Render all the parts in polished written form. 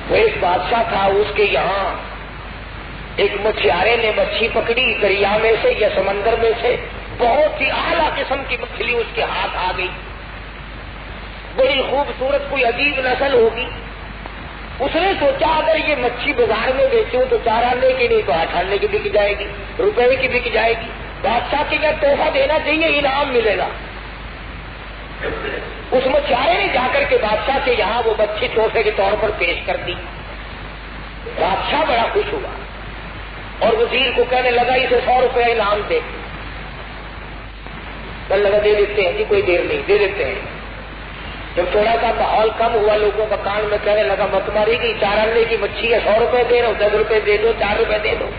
وہ ایک بادشاہ تھا، اس کے یہاں ایک مچھیارے نے مچھی پکڑی دریا میں سے یا سمندر میں سے، بہت ہی اعلیٰ قسم کی مچھلی اس کے ہاتھ آ گئی، بڑی خوبصورت کوئی عجیب نسل ہوگی۔ اس نے سوچا اگر یہ مچھی بازار میں بیچوں تو 4 آنے کی نہیں تو 8 آنے کی بک جائے گی، روپے کی بک جائے گی، بادشاہ کے لیے تحفہ دینا چاہیے، انعام ملے گا۔ اس مچھیارے نے جا کر کے بادشاہ کے یہاں وہ مچھی تحفے کے طور پر پیش کر دی۔ بادشاہ بڑا خوش ہوا اور وزیر کو کہنے لگا اسے 100 روپے انعام دے۔ کہنے لگا دے دیتے ہیں جی، کوئی دیر نہیں، دے دیتے ہیں۔ جب تھوڑا سا ماحول کم ہوا لوگوں کا کان میں کہنے لگا مت ماری کہ 4 آنے کی مچھی ہے، 100 روپے دے رہے ہو، 10 روپے دے دو، 4 روپے دے دو،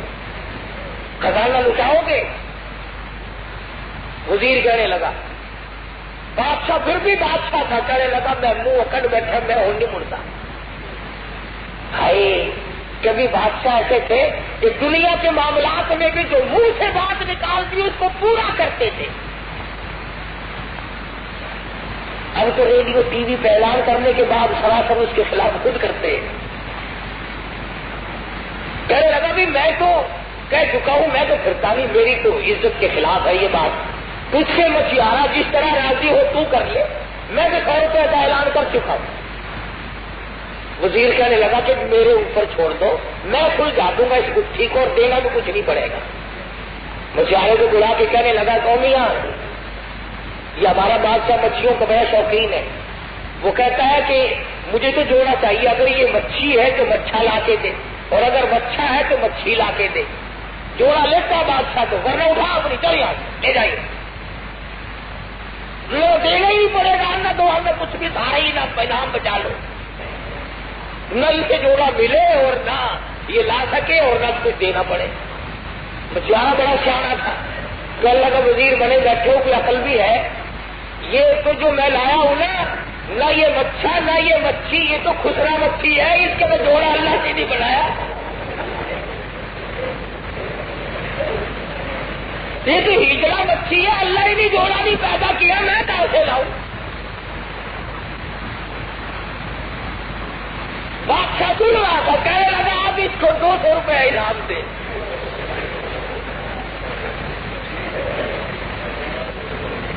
خزانہ لٹاؤ گے؟ وزیر کہنے لگا، بادشاہ پھر بھی بادشاہ تھا، کہنے لگا میں منہ اکڑ بیٹھا، میں ہوں نہیں مڑتا۔ ہائے، کبھی بادشاہ ایسے تھے کہ دنیا کے معاملات میں بھی جو منہ سے بات نکالتی اس کو پورا کرتے تھے۔ اب تو ریڈیو ٹی وی پہ اعلان کرنے کے بعد سراسر اس کے خلاف خود کرتے ہیں۔ کہنے لگا بھی میں تو کہہ چکا ہوں، میں تو پھرتا نہیں، میری تو عزت کے خلاف ہے یہ بات، تجھ سے مچھیارا جس طرح راضی ہو تو کر لے، میں تو 100 روپے کا اعلان کر چکا ہوں۔ وزیر کہنے لگا کہ میرے اوپر چھوڑ دو، میں سلجھا دوں گا اس گٹھی کو اور دینا بھی کچھ نہیں پڑے گا۔ مچھیارے کو بلا کے کہنے لگا قومیاں، یہ ہمارا بادشاہ مچھلیوں کا بڑا شوقین ہے، وہ کہتا ہے کہ مجھے تو جوڑا چاہیے، اگر یہ مچھی ہے تو مچھا لا کے دے، اور اگر مچھا ہے تو مچھی لا کے دے۔ جوڑا لیتا بادشاہ تو، ورنہ اٹھا اپنی چل یہاں لے جائیے، لو دینا ہی پڑے گا، نہ دو ہمیں کچھ بھی دھارا ہی نہ پیغام بچا لو، نہ اسے جوڑا ملے اور نہ یہ لا سکے اور نہ کچھ دینا پڑے۔ مچھیارا بڑا سیانا تھا، کہ اللہ کا وزیر بنے بیٹھے ہو، کوئی عقل بھی ہے؟ یہ تو جو میں لایا ہوں نا، نہ یہ مچھا نہ یہ مچھی، یہ تو خسرا مچھی ہے، اس کے میں جوڑا اللہ سے نہیں بنایا، یہ تو ہجڑا مچھی ہے، اللہ ہی نہیں جوڑا نہیں پیدا کیا، میں کہاں سے لاؤں؟ بادشاہ سن رہا تھا، کہنے لگا آپ اس کو 200 روپے انعام دیں۔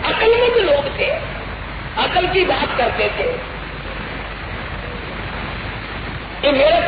عقل مند لوگ تھے، عقل کی بات کرتے تھے کہ میرے